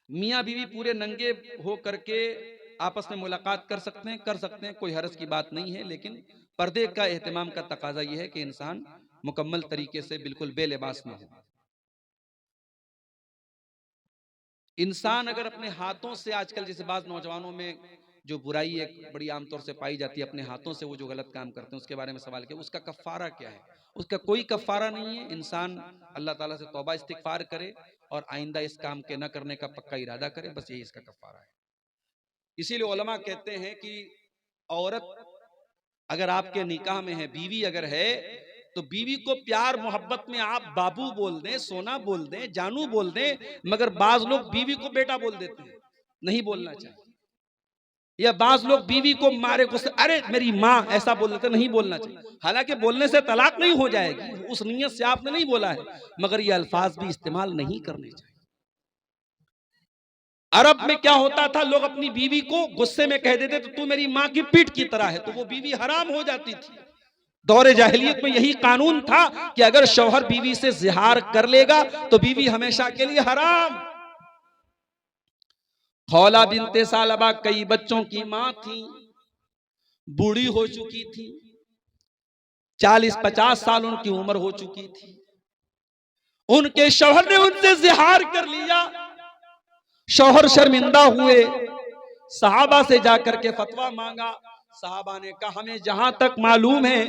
میاں بیوی پورے ننگے ہو کر کے آپس میں ملاقات کر سکتے ہیں، کوئی حرج کی بات نہیں ہے، لیکن پردے کا اہتمام کا تقاضا یہ ہے کہ انسان مکمل طریقے سے بالکل بے لباس نہ ہو۔ انسان اگر اپنے ہاتھوں سے، آج کل جیسے بعض نوجوانوں میں جو برائی ایک بڑی عام طور سے پائی جاتی ہے، اپنے ہاتھوں سے وہ جو غلط کام کرتے ہیں اس کے بارے میں سوال کیا، اس کا کفارہ کیا ہے؟ اس کا کوئی کفارہ نہیں ہے۔ انسان اللہ تعالیٰ سے توبہ استغفار کرے اور آئندہ اس کام کے نہ کرنے کا پکا ارادہ کرے، بس یہی اس کا کفارہ ہے۔ اسی لیے علماء کہتے ہیں کہ عورت اگر آپ کے نکاح میں ہے، بیوی اگر ہے، تو بیوی کو پیار محبت میں آپ بابو بول دیں، سونا بول دیں، جانو بول دیں، مگر بعض لوگ بیوی کو بیٹا بول دیتے ہیں، نہیں بولنا چاہیے۔ یا بعض لوگ بیوی کو مارے غصے، ارے میری ماں، ایسا بول دیتے، نہیں بولنا چاہیے۔ حالانکہ بولنے سے طلاق نہیں ہو جائے گی، اس نیت سے آپ نے نہیں بولا ہے، مگر یہ الفاظ بھی استعمال نہیں کرنے چاہیے۔ عرب میں کیا ہوتا تھا، لوگ اپنی بیوی کو غصے میں کہہ دیتے تو میری ماں کی پیٹ کی طرح ہے، تو وہ بیوی حرام ہو جاتی تھی۔ دور جاہلیت میں یہی قانون تھا کہ اگر شوہر بیوی سے زہار کر لے گا تو بیوی ہمیشہ کے لیے حرام۔ خولہ بنت ثعلبہ کئی بچوں کی ماں تھی، بوڑھی ہو چکی تھی، 40-50 سال ان کی عمر ہو چکی تھی۔ ان کے شوہر نے ان سے زہار کر لیا، شوہر شرمندہ ہوئے، صحابہ سے جا کر کے فتویٰ مانگا۔ صحابہ نے کہا ہمیں جہاں تک معلوم ہے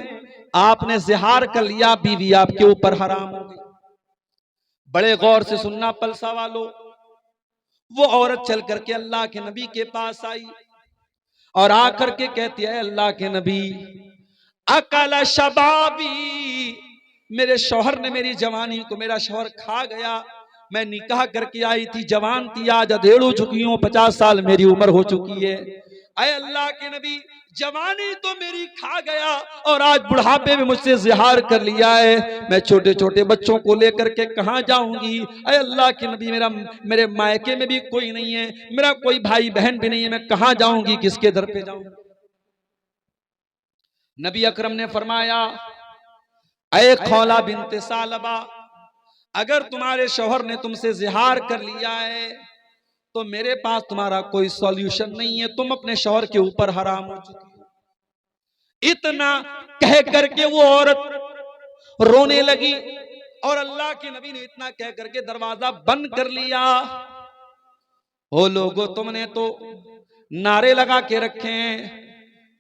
آپ نے زہار کر لیا، بیوی آپ کے اوپر حرام ہو گئی۔ بڑے غور سے سننا پلسا والو، وہ عورت چل کر کے اللہ کے نبی کے پاس آئی اور آ کر کے کہتی ہے اللہ کے نبی، اکل شبابی، میرے شوہر نے میری جوانی کو، میرا شوہر کھا گیا، میں نکاح کر کے آئی تھی، جوان تھی، آج ادھیڑ ہو چکی ہوں، 50 سال میری عمر ہو چکی ہے۔ اے اللہ کے نبی، جوانی تو میری کھا گیا اور آج بڑھاپے میں مجھ سے زہار کر لیا ہے، میں چھوٹے چھوٹے بچوں کو لے کر کے کہاں جاؤں گی؟ اے اللہ کے نبی، میرے مائکے میں بھی کوئی نہیں ہے، میرا کوئی بھائی بہن بھی نہیں ہے، میں کہاں جاؤں گی، کس کے در پہ جاؤں گی؟ نبی اکرم نے فرمایا اے خولہ بنت ثعلبہ، اگر تمہارے شوہر نے تم سے زہار کر لیا ہے تو میرے پاس تمہارا کوئی سولیوشن نہیں ہے، تم اپنے شوہر کے اوپر حرام ہو چکی ہو۔ اتنا کہہ کر کے وہ عورت رونے لگی اور اللہ کے نبی نے اتنا کہہ کر کے دروازہ بند کر لیا۔ او لوگو، تم نے تو نعرے لگا کے رکھے ہیں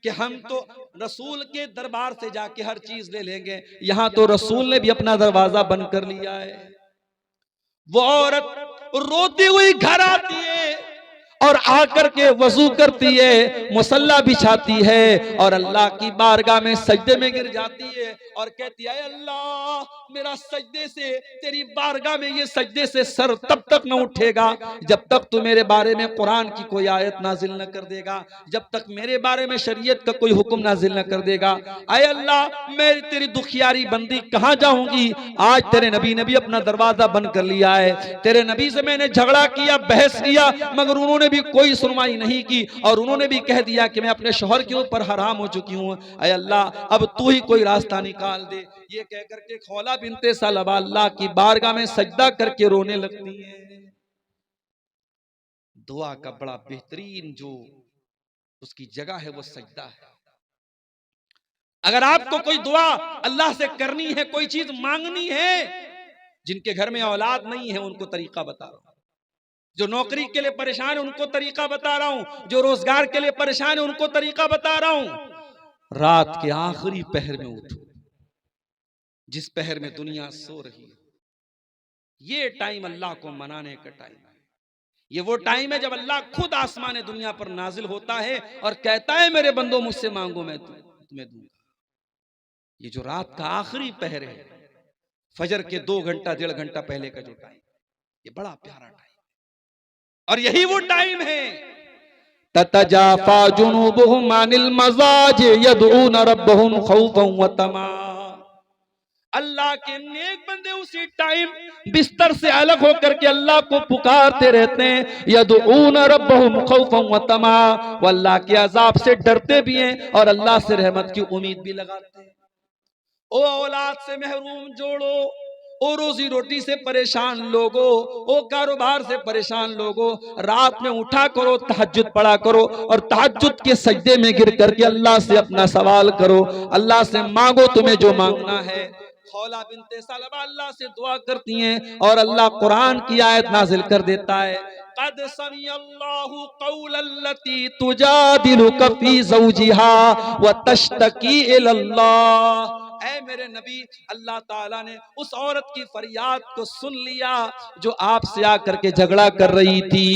کہ ہم تو رسول کے دربار سے جا کے ہر چیز لے لیں گے، یہاں تو رسول نے بھی اپنا دروازہ بند کر لیا ہے۔ وہ عورت روتی ہوئی گھر آتی ہے اور آ کر کے وضو کرتی ہے، مصلی بچھاتی ہے اور اللہ کی بارگاہ میں سجدے میں گر جاتی ہے اور کہتی ہے اے اللہ، میرا سجدے سے، تیری بارگاہ میں یہ سجدے سے سر تب تک نہ اٹھے گا جب تک تو میرے بارے میں قرآن کی کوئی آیت نازل نہ کر دے گا، جب تک میرے بارے میں شریعت کا کوئی حکم نازل نہ کر دے گا۔ اے اللہ، میں تیری دکھیاری بندی کہاں جاؤں گی؟ آج تیرے نبی نے بھی اپنا دروازہ بند کر لیا ہے، تیرے نبی سے میں نے جھگڑا کیا، بحث کیا، مگر انہوں نے بھی کوئی سنوائی نہیں کی اور انہوں نے بھی کہہ دیا کہ میں اپنے شوہر کے اوپر حرام ہو چکی ہوں، اے اللہ اب تو ہی کوئی راستہ نکال دے۔ یہ کہہ کر کے خولہ بنت ثعلبہ اللہ کی بارگاہ میں سجدہ کر کے رونے لگتی ہے۔ دعا کا بڑا بہترین جو اس کی جگہ ہے وہ سجدہ ہے۔ اگر آپ کو کوئی دعا اللہ سے کرنی ہے، کوئی چیز مانگنی ہے، جن کے گھر میں اولاد نہیں ہے ان کو طریقہ بتا رہا ہوں، جو نوکری کے لیے پریشان ہیں ان کو طریقہ بتا رہا ہوں، جو روزگار کے لیے پریشان ہیں ان کو طریقہ بتا رہا ہوں۔ رات کے آخری پہر میں اٹھو، جس پہر میں دنیا سو رہی ہے، یہ ٹائم اللہ کو منانے کا ٹائم ہے۔ یہ وہ ٹائم ہے جب اللہ خود آسمان دنیا پر نازل ہوتا ہے اور کہتا ہے میرے بندوں مجھ سے مانگو میں تمہیں دوں گا۔ یہ جو رات کا آخری پہر ہے، فجر کے 2 گھنٹہ 1.5 گھنٹہ پہلے کا جو ٹائم، یہ بڑا پیارا ٹائم اور یہی وہ ٹائم ہے تتجافا جنوبہم عن المضاجع یدعون ربہم خوفا وطمعا۔ اللہ کے نیک بندے اسی ٹائم بستر سے الگ ہو کر کے اللہ کو پکارتے رہتے ہیں، یدعون ربہم خوفا وطمعا، وہ اللہ کے عذاب سے ڈرتے بھی ہیں اور اللہ سے رحمت کی امید بھی لگاتے ہیں۔ او اولاد سے محروم جوڑو، او روزی روٹی سے پریشان لوگو، او کاروبار سے پریشان لوگو، رات میں اٹھا کرو، تہجد پڑھا کرو، اور تہجد کے سجدے میں گر کر کے اللہ سے اپنا سوال کرو، اللہ سے مانگو تمہیں جو مانگنا ہے۔ خولا بنت ثعلبہ اللہ سے دعا کرتی ہیں اور اللہ قرآن کی آیت نازل کر دیتا ہے، قد سمع اللہ قول التی تجادلک فی زوجہا وتشتکی الی اللہ۔ اے میرے نبی، اللہ تعالیٰ نے اس عورت کی فریاد کو سن لیا جو آپ سے آ کر کے جھگڑا کر رہی تھی،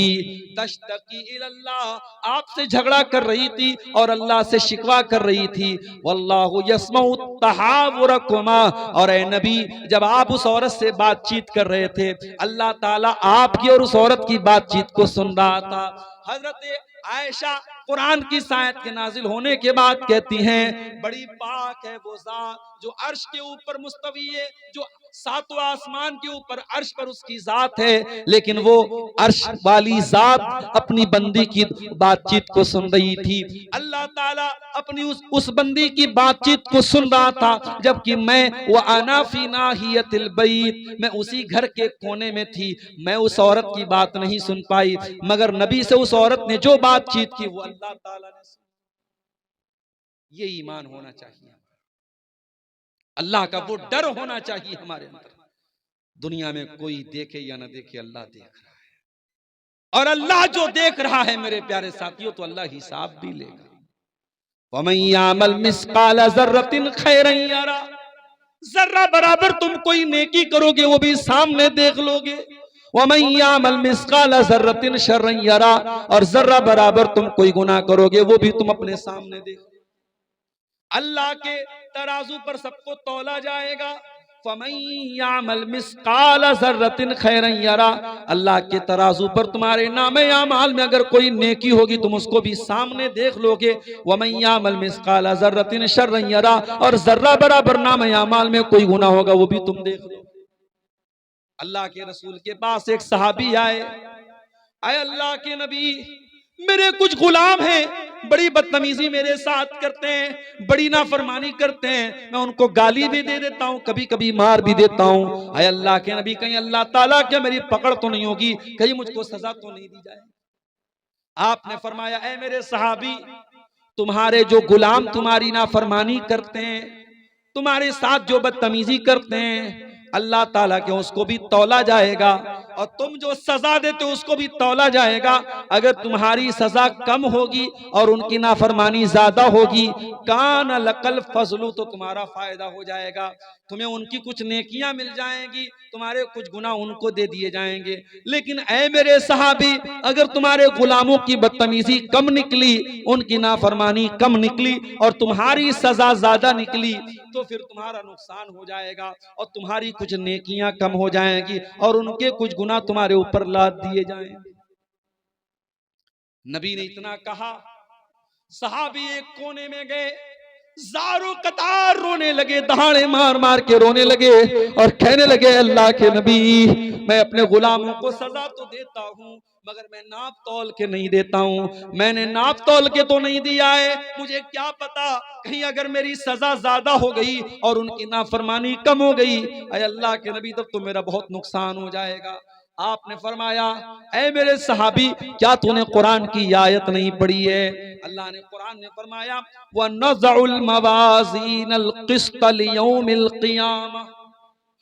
تشتکی الی اللہ، آپ سے جھگڑا کر رہی تھی اور اللہ سے شکوہ کر رہی تھی، واللہ یسمع تحاورکما، اور اے نبی جب آپ اس عورت سے بات چیت کر رہے تھے اللہ تعالیٰ آپ کی اور اس عورت کی بات چیت کو سن رہا تھا۔ حضرت عائشہ قرآن کی آیت کے نازل ہونے کے بعد کہتی ہیں، بڑی پاک ہے وہ ذات جو عرش کے اوپر مستوی ہے، جو ساتواں آسمان کے اوپر عرش پر اس کی ذات ہے، لیکن وہ عرش والی ذات اپنی بندی کی بات چیت کو سن رہی تھی۔ اللہ تعالیٰ اپنی اس بندی کی بات چیت کو سن رہا تھا، جبکہ میں وَأَنَا فِي نَاحِيَةِ الْبَيْتِ، میں اسی گھر کے کونے میں تھی، میں اس عورت کی بات نہیں سن پائی، مگر نبی سے اس عورت نے جو بات چیت کی وہ اللہ تعالیٰ نے سن۔ یہ ایمان ہونا چاہیے، اللہ کا وہ ڈر ہونا چاہیے ہمارے اندر۔ دنیا میں کوئی دیکھے یا نہ دیکھے، اللہ دیکھ رہا ہے، اور اللہ جو دیکھ رہا ہے میرے پیارے ساتھیوں تو اللہ حساب بھی لے گا۔ وَمَن يَعْمَلْ مِثْقَالَ ذَرَّةٍ خَيْرًا يَرَهُ، ذرہ برابر تم کوئی نیکی کرو گے وہ بھی سامنے دیکھ لو گے۔ وَمَن يَعْمَلْ مِثْقَالَ ذَرَّةٍ شَرًّا يَرَهُ، اور ذرہ برابر تم کوئی گناہ کرو گے وہ بھی تم اپنے سامنے دیکھ۔ اللہ کے ترازو پر سب کو تولا جائے گا۔ فَمَن يَعْمَلْ مِثْقَالَ ذَرَّةٍ خَيْرًا يَرَهُ، اللہ کے ترازو پر تمہارے نامے اعمال میں اگر کوئی نیکی ہوگی تم اس کو بھی سامنے دیکھ لو گے۔ وَمَن يَعْمَلْ مِثْقَالَ ذَرَّةٍ شَرًّا يَرَهُ، اور ذرہ برابر نامے اعمال میں کوئی گناہ ہوگا وہ بھی تم دیکھ لو۔ اللہ کے رسول کے پاس ایک صحابی آئے، اے اللہ کے نبی، میرے کچھ غلام ہیں، بڑی بدتمیزی میرے ساتھ کرتے ہیں، بڑی نافرمانی کرتے ہیں، میں ان کو گالی بھی دے دیتا ہوں، کبھی کبھی مار بھی دیتا ہوں۔ اے اللہ کے نبی، کہیں اللہ تعالیٰ کیا میری پکڑ تو نہیں ہوگی، کہیں مجھ کو سزا تو نہیں دی جائے؟ آپ نے فرمایا، اے میرے صحابی، تمہارے جو غلام تمہاری نافرمانی کرتے ہیں، تمہارے ساتھ جو بدتمیزی کرتے ہیں، اللہ تعالیٰ کے اس کو بھی تولا جائے گا، اور تم جو سزا دیتے اس کو بھی تولا جائے گا۔ اگر تمہاری سزا کم ہوگی اور ان کی نافرمانی زیادہ ہوگی، کان لکل فضل، تو تمہارا فائدہ ہو جائے گا، تمہیں ان کی کچھ نیکیاں مل جائیں گی، تمہارے کچھ گناہ ان کو دے دیے جائیں گے۔ لیکن اے میرے صحابی، اگر تمہارے غلاموں کی بدتمیزی کم نکلی، ان کی نافرمانی کم نکلی اور تمہاری سزا زیادہ نکلی، تو پھر تمہارا نقصان ہو جائے گا اور تمہاری کچھ نیکیاں کم ہو جائیں گی اور ان کے کچھ گناہ تمہارے اوپر لاد دیے جائیں گے۔ نبی نے اتنا کہا، صحابی ایک کونے میں گئے، زارو قطار رونے لگے، دہاڑے مار مار کے رونے لگے اور کہنے لگے، اللہ کے نبی، میں اپنے غلاموں کو سزا تو دیتا ہوں مگر میں ناپ تول کے نہیں دیتا ہوں، میں نے ناپ تول کے تو نہیں دیا ہے، مجھے کیا پتا کہیں اگر میری سزا زیادہ ہو گئی اور ان کی نافرمانی کم ہو گئی، اے اللہ کے نبی، تب تو میرا بہت نقصان ہو جائے گا۔ آپ نے فرمایا، اے میرے صحابی، کیا تو نے قرآن کی آیت نہیں پڑھی ہے؟ اللہ نے قرآن نے فرمایا، وَنَضَعُ الْمَوَازِينَ الْقِسْطَ لِيَوْمِ الْقِيَامَةِ،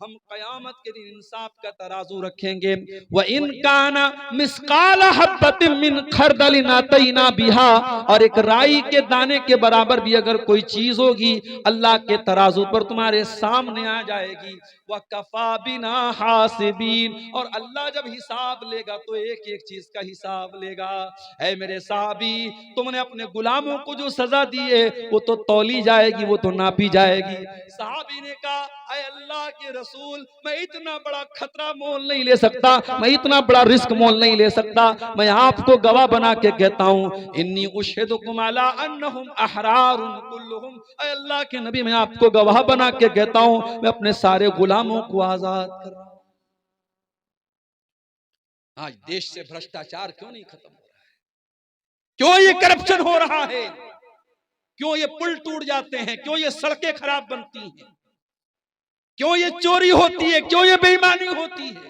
ہم قیامت کے دن انصاف کا ترازو رکھیں گے۔ وَإِن كَانَ مِثْقَالَ حَبَّةٍ مِّنْ خَرْدَلٍ أَتَيْنَا بِهَا، اور ایک رائی کے دانے کے برابر بھی اگر کوئی چیز ہوگی اللہ کے ترازو پر تمہارے سامنے آ جائے گی۔ وَكَفَى بِنَا حَاسِبِينَ، اور اللہ جب حساب لے گا تو ایک ایک چیز کا حساب لے گا۔ اے میرے صحابی، تم نے اپنے غلاموں کو جو سزا دی ہے وہ تو تولی جائے گی، وہ تو ناپی جائے گی۔ صحابی نے کہا، اے اللہ کے رسول، میں اتنا بڑا خطرہ مول نہیں لے سکتا، میں اتنا بڑا رسک مول نہیں لے سکتا، میں آپ کو گواہ بنا کے کہتا ہوں، انی اشہدکم علی انہم احرار کلہم، اے اللہ کے نبی، میں آپ کو گواہ بنا کے کہتا ہوں، میں اپنے سارے غلاموں کو آزاد کر رہا ہوں۔ آج دیش سے بھرشٹاچار کیوں نہیں ختم ہو رہا ہے؟ کیوں یہ کرپشن ہو رہا ہے؟ کیوں یہ پل ٹوٹ جاتے ہیں؟ کیوں یہ سڑکیں خراب بنتی ہیں؟ کیوں یہ چوری ہوتی ہے, کیوں یہ بے ایمانی ہوتی ہے؟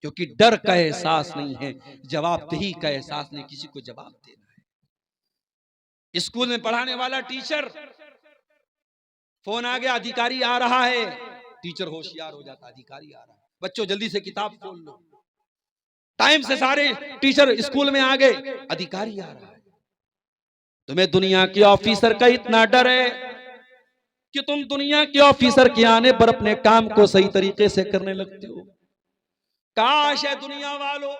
کیونکہ ڈر کا احساس نہیں ہے, جواب دہی کا احساس نہیں, کسی کو جواب دینا ہے. اسکول میں پڑھانے والا ٹیچر, فون آ گیا, ادھیکاری آ رہا ہے, ٹیچر ہوشیار ہو جاتا, ادھیکاری آ رہا ہے, بچوں جلدی سے کتاب کھول لو. ٹائم سے سارے ٹیچر اسکول میں آ گئے, ادھیکاری آ رہا ہے. تمہیں دنیا کے آفیسر کا اتنا ڈر ہے کہ تم دنیا کے آفیسر کے آنے پر اپنے کام کو صحیح طریقے سے کرنے لگتے ہو. کاش ہے دنیا والوں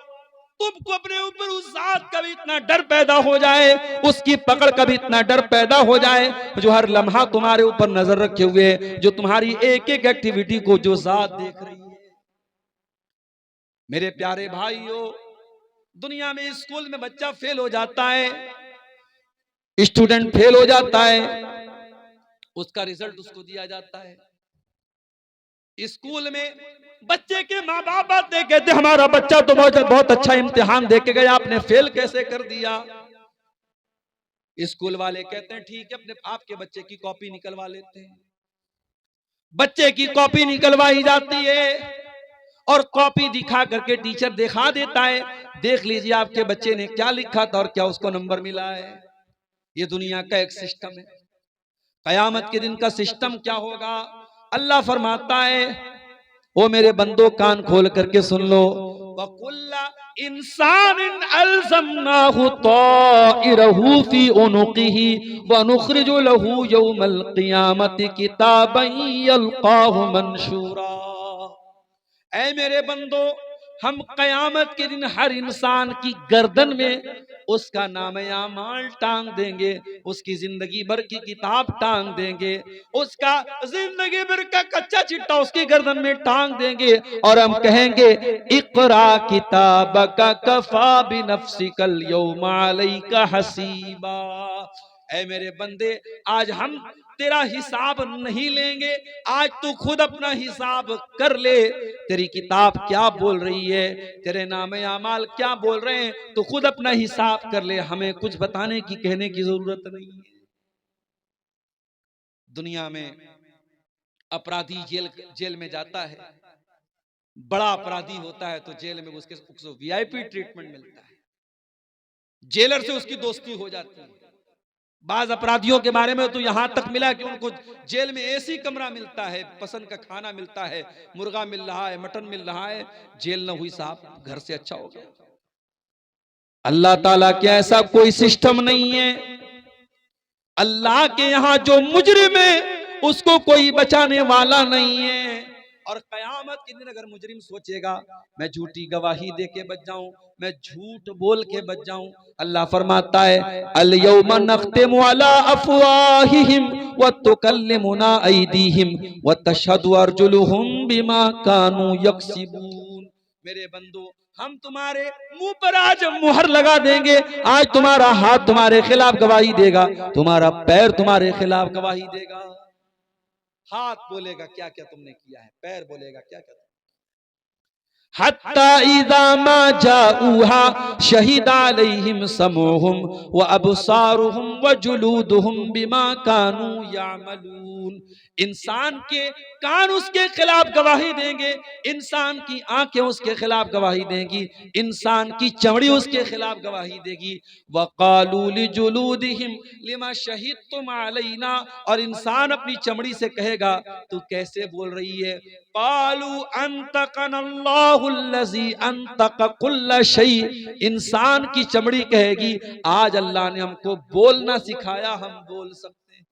تم کو اپنے اوپر اس ذات کا بھی اتنا ڈر پیدا ہو جائے, اس کی پکڑ کا بھی اتنا ڈر پیدا ہو جائے, جو ہر لمحہ تمہارے اوپر نظر رکھے ہوئے, جو تمہاری ایک ایک ایکٹیویٹی کو جو ذات دیکھ رہی ہے. میرے پیارے بھائیو, دنیا میں اسکول میں بچہ فیل ہو جاتا ہے, اسٹوڈنٹ فیل ہو جاتا ہے, اس کا ریزلٹ اس کو دیا جاتا ہے. اسکول میں بچے کے ماں باپ آتے کہتے ہمارا بچہ تو بہت اچھا امتحان دے کے گیا, آپ نے فیل کیسے کر دیا؟ اسکول والے کہتے ہیں ٹھیک ہے, اپنے آپ کے بچے کی کاپی نکلوا لیتے ہیں. بچے کی کاپی نکلوائی جاتی ہے اور کاپی دکھا کر کے ٹیچر دکھا دیتا ہے, دیکھ لیجیے آپ کے بچے نے کیا لکھا تھا اور کیا اس کو نمبر ملا ہے. یہ دنیا کا ایک سسٹم ہے. قیامت کے دن کا سسٹم کیا ہوگا؟ اللہ فرماتا ہے, او میرے بندو کان کھول کر کے سن لو, وَكُلَّ إِنسَانٍ أَلْزَمْنَاهُ طَائِرَهُ فِي عُنُقِهِ وَنُخْرِجُ لَهُ يَوْمَ الْقِيَامَةِ كِتَابًا يَلْقَاهُ مَنْشُورًا. اے میرے بندو, ہم قیامت کے دن ہر انسان کی گردن میں اس کا نام اعمال ٹانگ دیں گے, اس کی زندگی بھر کی کتاب ٹانگ دیں گے, اس کا زندگی بھر کا کچا چٹا اس کی گردن میں ٹانگ دیں گے, اور ہم کہیں گے اقرا کتابک کفا بنفسک اليوم علیک حسیبا. اے میرے بندے, آج ہم تیرا حساب نہیں لیں گے, آج تو خود اپنا حساب کر لے. تیری کتاب کیا بول رہی ہے, تیرے نام اعمال کیا بول رہے ہیں, تو خود اپنا حساب کر لے, ہمیں کچھ بتانے کی کہنے کی ضرورت نہیں ہے. دنیا میں اپرادھی جیل میں جاتا ہے, بڑا اپرادھی ہوتا ہے تو جیل میں اس کو وی آئی پی ٹریٹمنٹ ملتا ہے, جیلر سے اس کی دوستی ہو جاتی ہے. بعض اپرادھیوں کے بارے میں تو یہاں تک ملا کہ ان کو جیل میں ایسی کمرہ ملتا ہے, پسند کا کھانا ملتا ہے, مرغا مل رہا ہے, مٹن مل رہا ہے. جیل نہ ہوئی صاحب, گھر سے اچھا ہو گیا. اللہ تعالیٰ کے ایسا کوئی سسٹم نہیں ہے. اللہ کے یہاں جو مجرم ہے اس کو کوئی بچانے والا نہیں ہے. اور قیامت کے دن اگر مجرم سوچے گا میں جھوٹی گواہی دے کے بچ جاؤں, میں جھوٹ بول کے بچ جاؤں, اللہ فرماتا ہے اليوم نختم على افواہہم وتکلمنا ایدیہم وتشہد ارجلہم بما كانوا یکسبون. میرے بندو, ہم تمہارے منہ پر آج مہر لگا دیں گے. آج تمہارا ہاتھ تمہارے خلاف گواہی دے گا, تمہارا پیر تمہارے خلاف گواہی دے گا. ہاتھ بولے گا کیا کیا تم نے کیا ہے, پیر بولے گا کیا کیا. حتی اذا ما جاؤوها شہد علیہم سمعہم وابصارہم وجلودہم بما كانوا یعملون. انسان کے کان اس کے خلاف گواہی دیں گے, انسان کی آنکھیں اس کے خلاف گواہی دیں گی, انسان کی چمڑی اس کے خلاف گواہی دے گی. وقالوا لجلودہم لما شہدتم علینا, اور انسان اپنی چمڑی سے کہے گا تو کیسے بول رہی ہے. قالوا انطقنا اللہ الذی انطق کل شیء, انسان کی چمڑی کہے گی آج اللہ نے ہم کو بولنا سکھایا, ہم بول سکتے ہیں.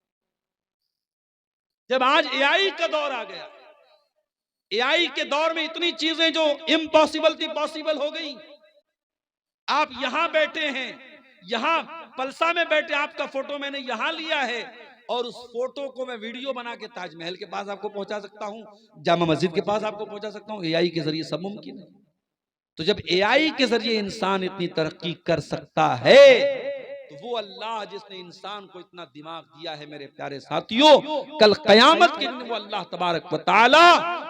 جب آج اے آئی کا دور آ گیا, اے آئی کے دور میں اتنی چیزیں جو امپاسبل تھی پاسبل ہو گئی. آپ یہاں بیٹھے ہیں, یہاں پلسا میں بیٹھے, آپ کا فوٹو میں نے یہاں لیا ہے, اور اس فوٹو کو میں ویڈیو بنا کے تاج محل کے پاس آپ کو پہنچا سکتا ہوں, جامع مسجد کے پاس آپ کو پہنچا سکتا ہوں. اے آئی کے ذریعے سب ممکن ہے. تو جب اے آئی کے ذریعے انسان اتنی ترقی کر سکتا ہے تو وہ اللہ جس نے انسان کو اتنا دماغ دیا ہے میرے پیارے ساتھیوں, کل قیامت کے دن وہ اللہ تبارک و تعالی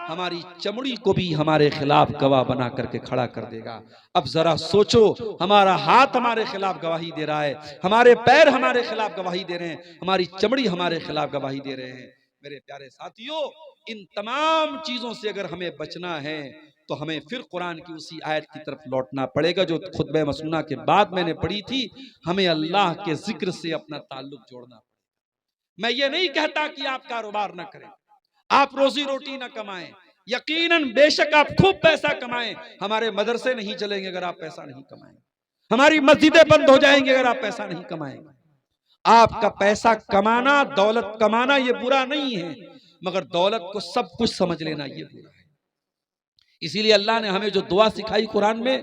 ہماری چمڑی کو بھی ہمارے خلاف گواہ بنا کر کے کھڑا کر دے گا. اب ذرا سوچو, ہمارا ہاتھ ہمارے خلاف گواہی دے رہا ہے, ہمارے پیر ہمارے خلاف گواہی دے رہے ہیں, ہماری چمڑی ہمارے خلاف گواہی دے رہے ہیں. میرے پیارے ساتھیوں، ان تمام چیزوں سے اگر ہمیں بچنا ہے تو ہمیں پھر قرآن کی اسی آیت کی طرف لوٹنا پڑے گا جو خطبہ مسنونہ کے بعد میں نے پڑھی تھی. ہمیں اللہ کے ذکر سے اپنا تعلق جوڑنا پڑے گا. میں یہ نہیں کہتا کہ آپ کاروبار نہ کریں، آپ روزی روٹی نہ کمائیں، یقیناً بے شک آپ خوب پیسہ کمائیں. ہمارے مدرسے نہیں چلیں گے اگر آپ پیسہ نہیں کمائیں، ہماری مسجدیں بند ہو جائیں گے اگر آپ پیسہ نہیں کمائیں. آپ کا پیسہ کمانا، دولت کمانا یہ برا نہیں ہے، مگر دولت کو سب کچھ سمجھ لینا یہ برا ہے. اسی لیے اللہ نے ہمیں جو دعا سکھائی قرآن میں،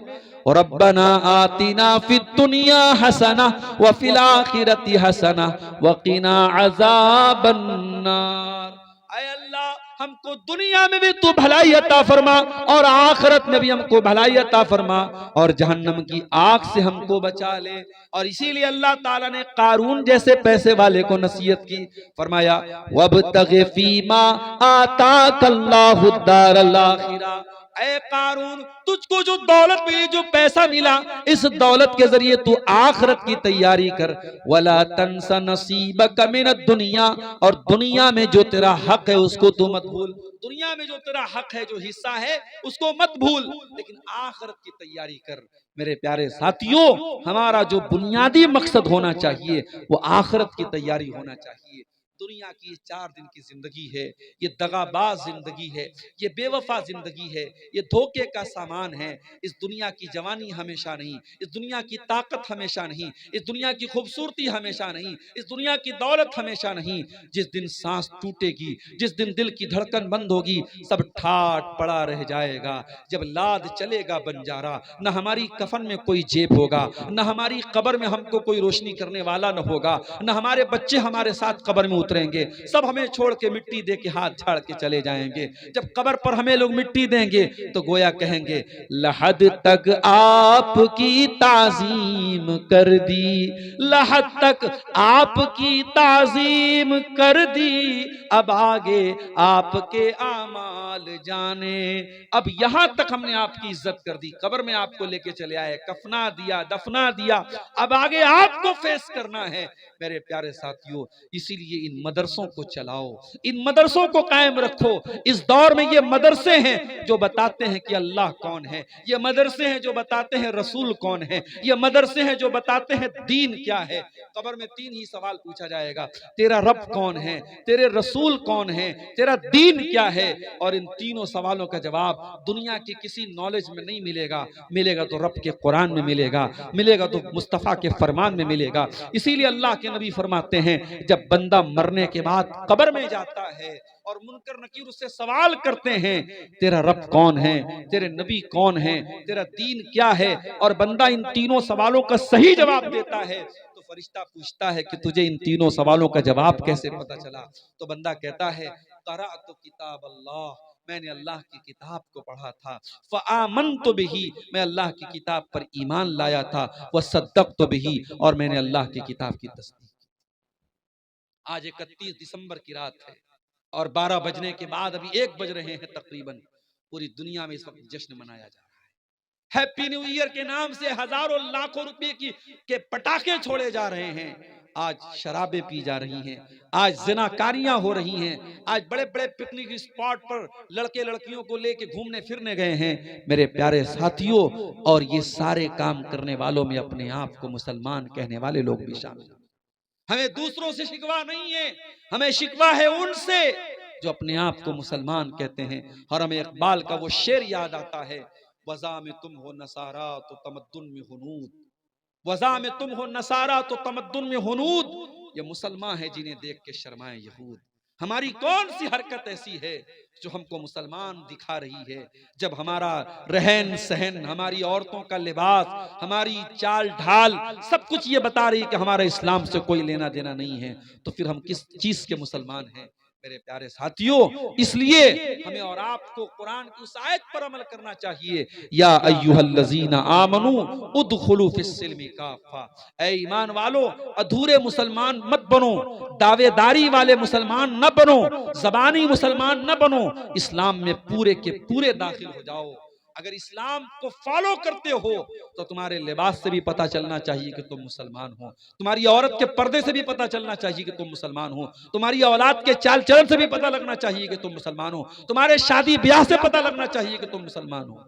ربنا آتنا فی الدنیا حسنہ وفی الآخرۃ حسنہ وقنا عذاب النار. اے اللہ ہم کو دنیا میں بھی تو بھلائی عطا فرما اور آخرت میں بھی ہم کو بھلائی عطا فرما اور جہنم کی آگ سے ہم کو بچا لے. اور اسی لیے اللہ تعالیٰ نے قارون جیسے پیسے والے کو نصیحت کی، فرمایا وَابْتَغِ فِيمَا آتَاكَ اللَّهُ الدَّارَ الْآخِرَةَ. اے قارون، تجھ کو جو دولت ملی، جو پیسہ ملا، اس دولت کے ذریعے تو آخرت کی تیاری کر. وَلَا تَنْسَ نَصِيبَكَ مِنَ الدُّنْيَا. اور دنیا میں جو تیرا حق ہے اس کو تو مت بھول. دنیا میں جو تیرا حق ہے، جو حصہ ہے، اس کو مت بھول، لیکن آخرت کی تیاری کر. میرے پیارے ساتھیوں، ہمارا جو بنیادی مقصد ہونا چاہیے وہ آخرت کی تیاری ہونا چاہیے. دنیا کی 4 دن کی زندگی ہے، یہ دغاباز زندگی ہے، یہ بے وفا زندگی ہے، یہ دھوکے کا سامان ہے. اس دنیا کی جوانی ہمیشہ نہیں، اس دنیا کی طاقت ہمیشہ نہیں، اس دنیا کی خوبصورتی ہمیشہ نہیں، اس دنیا کی دولت ہمیشہ نہیں. جس دن سانس ٹوٹے گی، جس دن دل کی دھڑکن بند ہوگی، سب ٹھاٹ پڑا رہ جائے گا. جب لاد چلے گا بنجارا، نہ ہماری کفن میں کوئی جیب ہوگا، نہ ہماری قبر میں ہم کو کوئی روشنی کرنے والا نہ ہوگا، نہ ہمارے بچے ہمارے ساتھ قبر میں اتریں گے. سب ہمیں چھوڑ کے مٹی دے کے ہاتھ جھاڑ کے چلے جائیں گے. جب قبر پر ہمیں لوگ مٹی دیں گے تو گویا کہیں گے لحد تک آپ کی تعظیم کر دی، لحد تک آپ کی تعظیم کر دی، اب آگے آپ کے اعمال جانے. اب یہاں تک ہم نے آپ کی عزت کر دی، قبر میں آپ کو لے کے چلے آئے، کفنا دیا، دفنا دیا، اب آگے آپ کو فیس کرنا ہے. میرے پیارے ساتھیوں، اسی لیے ان مدرسوں کو چلاؤ، ان مدرسوں کو قائم رکھو. اس دور میں یہ مدرسے ہیں جو بتاتے ہیں کہ اللہ کون ہے، یہ مدرسے ہیں جو بتاتے ہیں رسول کون ہے، یہ مدرسے ہیں جو بتاتے ہیں دین کیا ہے. قبر میں 3 ہی سوال پوچھا جائے گا، تیرا رب کون ہے، تیرے رسول کون ہے، تیرا دین کیا ہے. اور ان تینوں سوالوں کا جواب دنیا کی کسی نالج میں نہیں ملے گا، ملے گا تو رب کے قرآن میں ملے گا، ملے گا تو مصطفیٰ کے فرمان میں ملے گا. اسی لیے اللہ کے نبی فرماتے ہیں جب بندہ مرنے کے بعد قبر میں جاتا ہے اور منکر نکیر اس سے سوال کرتے ہیں تیرا رب کون ہے، تیرے نبی کون ہے، تیرا دین کیا ہے، اور بندہ ان تینوں سوالوں کا صحیح جواب دیتا ہے تو فرشتہ پوچھتا ہے کہ تجھے ان تینوں سوالوں کا جواب کیسے پتا چلا؟ تو بندہ کہتا ہے قرأت کتاب اللہ، میں نے اللہ کی کتاب کو پڑھا تھا، فآمنت بہ، میں اللہ کی کتاب پر ایمان لایا تھا، وصدقت بہ، اور میں نے اللہ کی کتاب کی تصدیق. آج 31 دسمبر کی رات ہے اور 12 بجنے کے بعد ابھی 1 بج رہے ہیں تقریباً. پوری دنیا میں اس وقت جشن منایا جا رہا ہے. ہیپی نیو ایئر کے نام سے ہزاروں لاکھوں روپے کے پٹاخے چھوڑے جا رہے ہیں. آج شرابیں پی جا رہی ہیں، آج زناکاریاں ہو رہی ہیں، آج بڑے بڑے پکنک اسپاٹ پر لڑکے لڑکیوں کو لے کے گھومنے پھرنے گئے ہیں. میرے پیارے ساتھیوں، اور یہ سارے کام کرنے والوں میں اپنے آپ کو مسلمان کہنے والے لوگ بھی شامل ہیں. ہمیں دوسروں سے شکوہ نہیں ہے، ہمیں شکوہ ہے ان سے جو اپنے آپ کو مسلمان کہتے ہیں. اور ہمیں اقبال کا وہ شعر یاد آتا ہے، وضع میں تم ہو نصارا تو تمدن میں ہنود، وضع میں تم ہو نصارا تو تمدن میں ہنود، یہ مسلمان ہے جنہیں دیکھ کے شرمائے یہود. ہماری کون سی حرکت ایسی ہے جو ہم کو مسلمان دکھا رہی ہے؟ جب ہمارا رہن سہن، ہماری عورتوں کا لباس، ہماری چال ڈھال سب کچھ یہ بتا رہی کہ ہمارا اسلام سے کوئی لینا دینا نہیں ہے، تو پھر ہم کس چیز کے مسلمان ہیں؟ میرے پیارے ساتھیوں، اس لیے ہمیں اور آپ کو قرآن کی اس آیت پر عمل کرنا چاہیے، یا ایھا الذین آمنوا ادخلوا فی السلم کافہ. اے ایمان والو، ادھورے مسلمان مت بنو، دعوے داری والے مسلمان نہ بنو، زبانی مسلمان نہ بنو، اسلام میں پورے کے پورے داخل ہو جاؤ. اگر اسلام کو فالو کرتے ہو تو تمہارے لباس سے بھی پتہ چلنا چاہیے کہ تم مسلمان ہو، تمہاری عورت کے پردے سے بھی پتہ چلنا چاہیے کہ تم مسلمان ہو، تمہاری اولاد کے چال چلن سے بھی پتہ لگنا چاہیے کہ تم مسلمان ہو، تمہارے شادی بیاہ سے پتہ لگنا چاہیے کہ تم مسلمان ہو۔